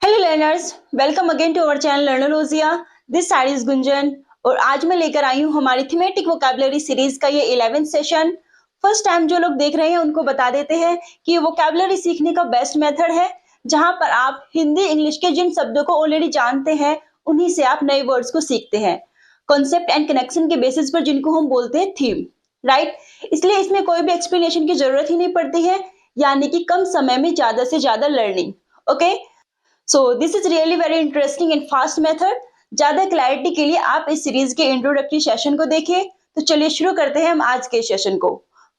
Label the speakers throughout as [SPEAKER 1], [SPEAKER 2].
[SPEAKER 1] Hello learners, welcome again to our channel लर्नरोजिया। This side is Gunjan और आज मैं लेकर आई हूँ हमारी थीमेटिक वोकैबुलरी सीरीज का ये 11th सेशन। फर्स्ट टाइम जो लोग देख रहे हैं उनको बता देते हैं कि ये वोकैबुलरी सीखने का बेस्ट मेथड है, जहां पर आप हिंदी इंग्लिश के जिन शब्दों को ऑलरेडी जानते हैं उन्हीं से आप नए वर्ड्स को सीखते हैं, कॉन्सेप्ट एंड कनेक्शन के बेसिस पर, जिनको हम बोलते हैं थीम, राइट। इसलिए इसमें कोई भी एक्सप्लेनेशन की जरूरत ही नहीं पड़ती है, यानी कि कम समय में ज्यादा से ज्यादा learning. Okay, so this is really very interesting and fast method. ज्यादा क्लैरिटी के लिए आप इस सीरीज के इंट्रोडक्टरी सेशन को देखें। तो चलिए शुरू करते हैं हम आज के सेशन को।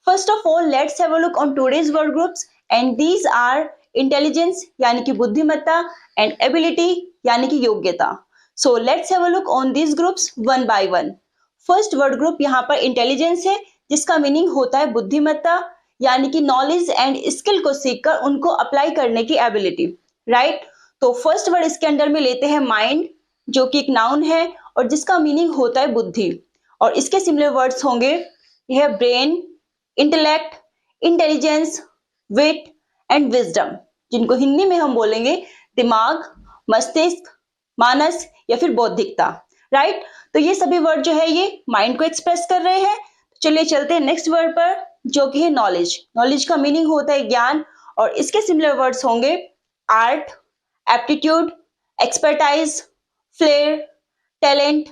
[SPEAKER 1] First of all let's have a look on today's word groups and these are intelligence यानी कि बुद्धिमत्ता एंड एबिलिटी यानी कि योग्यता। So let's have a look on these groups one by one. First word group यहाँ पर intelligence है, जिसका मीनिंग होता है बुद्धिमत्ता यानी कि नॉलेज एंड स्किल को सीखकर उनको अप्लाई करने की एबिलिटी, राइट। तो फर्स्ट वर्ड इसके अंडर में लेते हैं माइंड, जो कि एक नाउन है और जिसका मीनिंग होता है बुद्धि, और इसके सिमिलर वर्ड्स होंगे यह brain, intellect, intelligence, wit and wisdom, जिनको हिंदी में हम बोलेंगे दिमाग, मस्तिष्क, मानस या फिर बौद्धिकता, राइट। तो ये सभी वर्ड जो है ये माइंड को एक्सप्रेस कर रहे हैं। चलिए चलते हैं नेक्स्ट वर्ड पर, जो कि है नॉलेज। नॉलेज का मीनिंग होता है ज्ञान, और इसके सिमिलर वर्ड्स होंगे art, aptitude, expertise, flair, talent,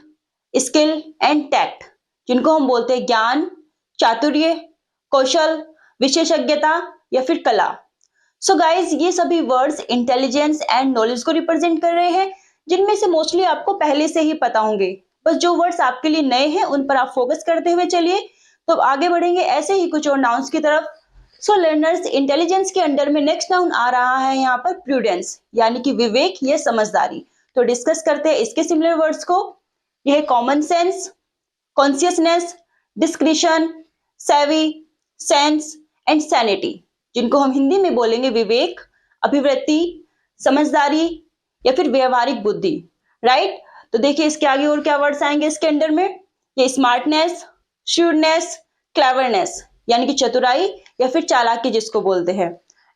[SPEAKER 1] skill and tact, जिनको हम बोलते हैं ज्ञान, चातुर्य, कौशल, विशेषज्ञता या फिर कला। सो गाइज, ये सभी वर्ड्स इंटेलिजेंस एंड नॉलेज को रिप्रेजेंट कर रहे हैं, जिनमें से मोस्टली आपको पहले से ही पता होंगे। बस जो वर्ड्स आपके लिए नए हैं उन पर आप फोकस करते हुए चलिए। तो आगे बढ़ेंगे ऐसे ही कुछ और नाउन्स की तरफ। सो लर्नर्स, इंटेलिजेंस के अंडर में नेक्स्ट नाउन आ रहा है यहाँ पर प्रूडेंस, यानी कि विवेक या समझदारी। तो डिस्कस करते हैं इसके सिमिलर वर्ड्स को। यह कॉमन सेंस, कॉन्शियसनेस, डिस्क्रिशन, सेवी, सेंस एंड सैनिटी, जिनको हम हिंदी में बोलेंगे विवेक, अभिवृत्ति, समझदारी या फिर व्यवहारिक बुद्धि, राइट। तो देखिए इसके आगे और क्या वर्ड्स आएंगे इसके अंडर में। ये स्मार्टनेस, श्यूडनेस, क्लेवरनेस यानी कि चतुराई या फिर चालाकी जिसको बोलते हैं।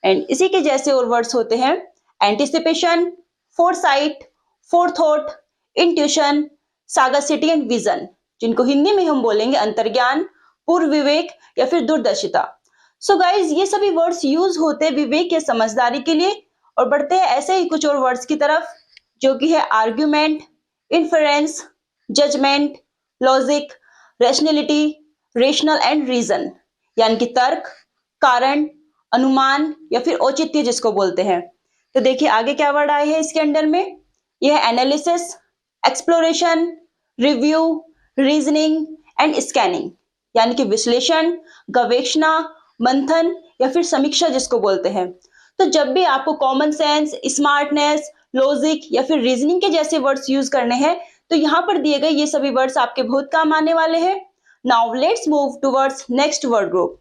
[SPEAKER 1] एंड इसी के जैसे और वर्ड्स होते हैं anticipation, foresight, forethought, intuition, sagacity and vision, जिनको हिंदी में हम बोलेंगे अंतर्ज्ञान, पूर्व विवेक या फिर दूरदर्शिता। सो गाइज, ये सभी वर्ड्स यूज होते हैं विवेक या समझदारी के लिए। और बढ़ते हैं ऐसे ही कुछ और वर्ड्स की तरफ, जो कि है argument, inference, judgement, logic, rationality, rational and reason, यानी कि तर्क, कारण, अनुमान या फिर औचित्य जिसको बोलते हैं। तो देखिए आगे क्या वर्ड आए हैं इसके अंडर में। यह है analysis, exploration, review, reasoning and scanning, यानी कि विश्लेषण, गवेषणा, मंथन या फिर समीक्षा जिसको बोलते हैं। तो जब भी आपको कॉमन सेंस, स्मार्टनेस, लॉजिक या फिर रीजनिंग के जैसे वर्ड्स यूज करने हैं, तो यहाँ पर दिए गए ये सभी वर्ड्स आपके बहुत काम आने वाले हैं। Now let's move towards next word group.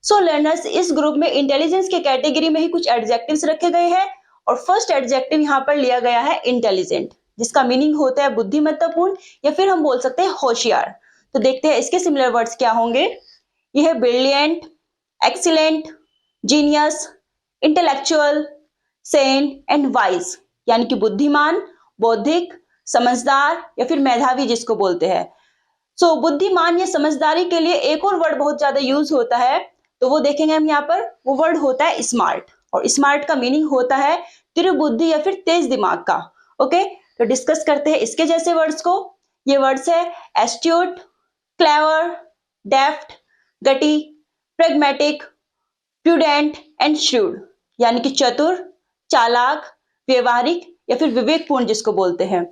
[SPEAKER 1] So learners, इस ग्रुप में इंटेलिजेंस के कैटेगरी में ही कुछ एडजेक्टिव्स रखे गए हैं, और फर्स्ट एडजेक्टिव यहाँ पर लिया गया है इंटेलिजेंट, जिसका मीनिंग होता है बुद्धिमत्तापूर्ण या फिर हम बोल सकते हैं होशियार। तो देखते हैं इसके सिमिलर वर्ड्स क्या होंगे। यह है brilliant, excellent, genius, intellectual, Sen and wise, यानी कि बुद्धिमान, बौद्धिक, समझदार या फिर मेधावी जिसको बोलते हैं। सो बुद्धिमान या समझदारी के लिए एक और वर्ड बहुत ज्यादा यूज होता है, तो वो देखेंगे हम यहाँ पर। वो वर्ड होता है स्मार्ट, और स्मार्ट का मीनिंग होता है तीव्र बुद्धि या फिर तेज दिमाग का। ओके, तो डिस्कस करते हैं इसके जैसे वर्ड्स को। ये वर्ड्स है astute, clever, deft, gutty, pragmatic, prudent and shrewd, यानी कि चतुर, चालाक, व्यवहारिक या फिर विवेकपूर्ण जिसको बोलते हैं।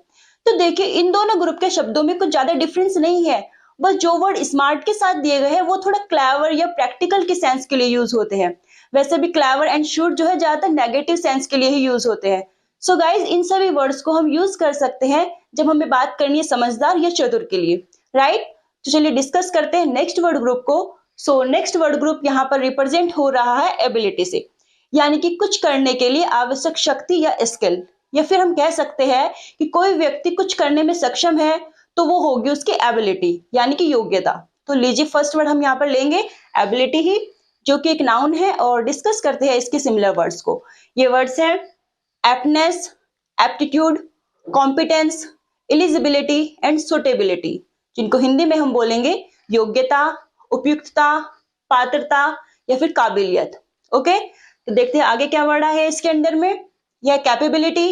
[SPEAKER 1] तो देखिए इन दोनों ग्रुप के शब्दों में कुछ ज्यादा डिफरेंस नहीं है, बस जो वर्ड स्मार्ट के साथ दिए गए हैं वो थोड़ा क्लेवर या प्रैक्टिकल के सेंस के लिए यूज होते हैं। वैसे भी क्लेवर एंड शूट जो है ज्यादातर नेगेटिव सेंस के लिए ही यूज होते हैं। सो गाइज, इन सभी वर्ड्स को हम यूज कर सकते हैं जब हमें बात करनी है समझदार या चतुर के लिए, राइट। तो चलिए डिस्कस करते हैं नेक्स्ट वर्ड ग्रुप को। सो नेक्स्ट वर्ड ग्रुप यहाँ पर रिप्रेजेंट हो रहा है एबिलिटी से, यानी कि कुछ करने के लिए आवश्यक शक्ति या स्किल, या फिर हम कह सकते हैं कि कोई व्यक्ति कुछ करने में सक्षम है तो वो होगी उसकी एबिलिटी यानी कि योग्यता। तो लीजिए फर्स्ट वर्ड हम यहाँ पर लेंगे एबिलिटी ही, जो कि एक नाउन है, और डिस्कस करते हैं इसके सिमिलर वर्ड्स को। ये वर्ड्स हैं aptness, aptitude, competence, eligibility and suitability, जिनको हिंदी में हम बोलेंगे योग्यता, उपयुक्तता, पात्रता या फिर काबिलियत। ओके, तो देखते हैं आगे क्या वर्ड है इसके अंदर में। यह capability,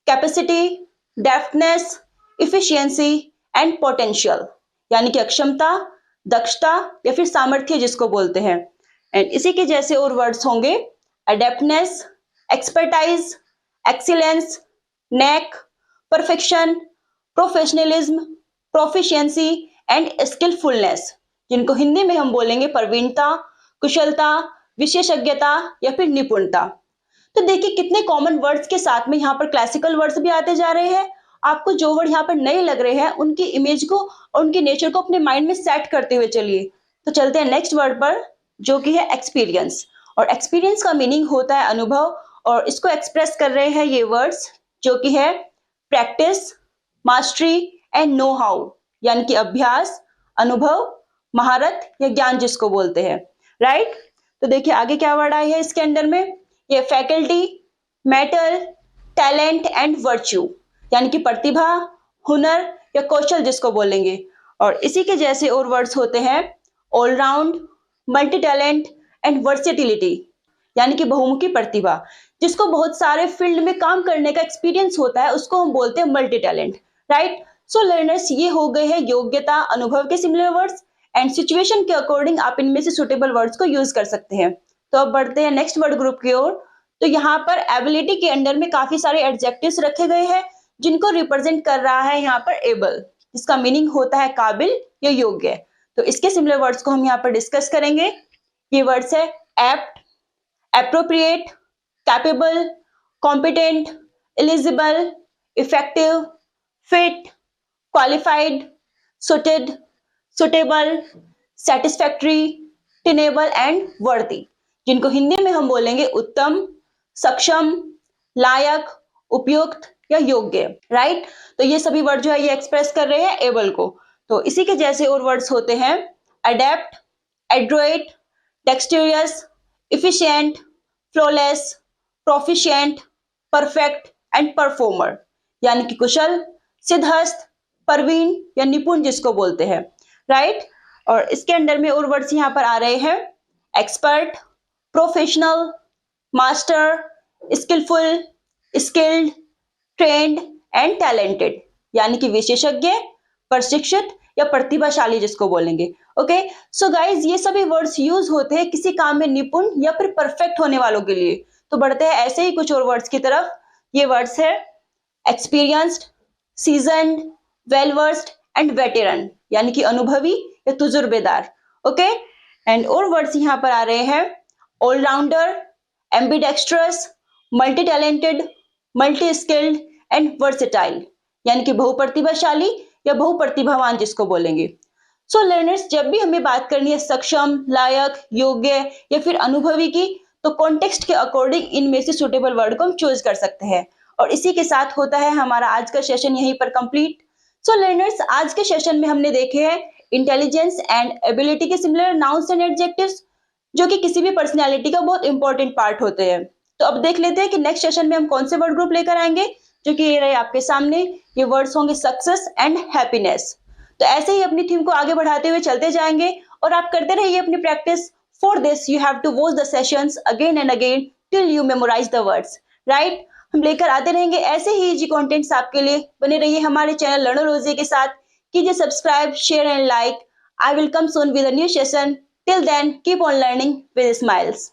[SPEAKER 1] capacity, deftness, efficiency and potential, यानी कि अक्षमता, दक्षता या फिर सामर्थ्य जिसको बोलते हैं। एंड इसी के जैसे और वर्ड्स होंगे adeptness, expertise, excellence, knack, perfection, professionalism, proficiency and skilfulness, जिनको हिंदी में हम बोलेंगे प्रवीणता, कुशलता, विशेषज्ञता या फिर निपुणता। तो देखिए कितने कॉमन वर्ड्स के साथ में यहाँ पर क्लासिकल वर्ड्स भी आते जा रहे हैं। आपको जो वर्ड यहाँ पर नए लग रहे हैं उनकी इमेज को और उनके नेचर को अपने माइंड में सेट करते हुए चलिए। तो चलते हैं नेक्स्ट वर्ड पर, जो कि है एक्सपीरियंस। और एक्सपीरियंस का मीनिंग होता है अनुभव, और इसको एक्सप्रेस कर रहे हैं ये वर्ड्स, जो कि है practice, mastery and know how, यानी कि अभ्यास, अनुभव, महारत या ज्ञान जिसको बोलते हैं। राइट, तो देखिए आगे क्या वर्ड आई है इसके अंदर में। ये faculty, metal, talent and virtue, यानी कि प्रतिभा, हुनर या कौशल जिसको बोलेंगे। और इसी के जैसे और वर्ड्स होते हैं all round, multi talent and versatility, यानी कि बहुमुखी प्रतिभा, जिसको बहुत सारे फील्ड में काम करने का एक्सपीरियंस होता है, उसको हम बोलते हैं मल्टी टैलेंट। राइट, सो लर्नर्स ये हो गए हैं योग्यता, अनुभव के सिमिलर वर्ड्स, एंड सिचुएशन के अकॉर्डिंग आप इनमें से सुटेबल वर्ड्स को यूज कर सकते हैं। तो अब बढ़ते हैं नेक्स्ट वर्ड ग्रुप की ओर। तो यहाँ पर एबिलिटी के अंडर में काफी सारे एडजेक्टिव्स रखे गए हैं, जिनको रिप्रेजेंट कर रहा है यहाँ पर एबल, जिसका मीनिंग होता है काबिल या योग्य। तो इसके सिमिलर वर्ड्स को हम यहाँ पर डिस्कस करेंगे। ये वर्ड्स है apt, appropriate, capable, competent, eligible, effective, fit, qualified, suited, suitable, satisfactory, tenable and वर्दी, जिनको हिंदी में हम बोलेंगे उत्तम, सक्षम, लायक, उपयुक्त या योग्य। राइट, तो ये सभी वर्ड जो है ये एक्सप्रेस कर रहे हैं एबल को। तो इसी के जैसे और वर्ड्स होते हैं adept, adroit, dexterous, efficient, flawless, proficient, perfect and performer, यानी कि कुशल, सिद्धहस्त, प्रवीण या निपुण जिसको बोलते हैं। राइट, और इसके अंदर में और वर्ड्स यहाँ पर आ रहे हैं expert, professional, master, skilful, skilled, trained and talented, यानी कि विशेषज्ञ, प्रशिक्षित या प्रतिभाशाली जिसको बोलेंगे। ओके, सो गाइज ये सभी वर्ड्स यूज होते हैं किसी काम में निपुण या फिर परफेक्ट होने वालों के लिए। तो बढ़ते हैं ऐसे ही कुछ और वर्ड्स की तरफ। ये वर्ड्स है experienced, seasoned, well versed and veteran, यानी कि अनुभवी या तजुर्बेदार। ओके, एंड और वर्ड्स यहाँ पर आ रहे हैं allrounder, ambidextrous, multi talented, multi skilled and versatile, यानी कि बहुप्रतिभाशाली या बहुप्रतिभावान जिसको बोलेंगे। सो लर्नर्स, जब भी हमें बात करनी है सक्षम, लायक, योग्य या फिर अनुभवी की, तो कॉन्टेक्स्ट के अकॉर्डिंग इनमें से सुटेबल वर्ड को हम चूज कर सकते हैं। और इसी के साथ होता है हमारा आज का सेशन यहीं पर कंप्लीट। सो लर्नर्स, आज के सेशन में हमने देखे हैं इंटेलिजेंस एंड एबिलिटी के सिमिलर नाउन्स एंड एडजेक्टिव्स, जो कि किसी भी पर्सनैलिटी का बहुत इंपॉर्टेंट पार्ट होते हैं। तो अब देख लेते हैं कि नेक्स्ट सेशन में हम कौन से वर्ड ग्रुप लेकर आएंगे, जो कि ये रहे आपके सामने। ये वर्ड्स होंगे सक्सेस एंड हैप्पीनेस। तो ऐसे ही अपनी थीम को आगे बढ़ाते हुए चलते जाएंगे और आप करते रहिए अपनी practice. For this you have to watch the sessions again and again till you memorize the words. Right, हम लेकर आते रहेंगे ऐसे ही इजी कंटेंट्स आपके लिए। बने रहिए हमारे चैनल लर्नोलॉजी के साथ। कीजिए subscribe, share and like. I will come soon with a new session. Till then keep on learning with smiles.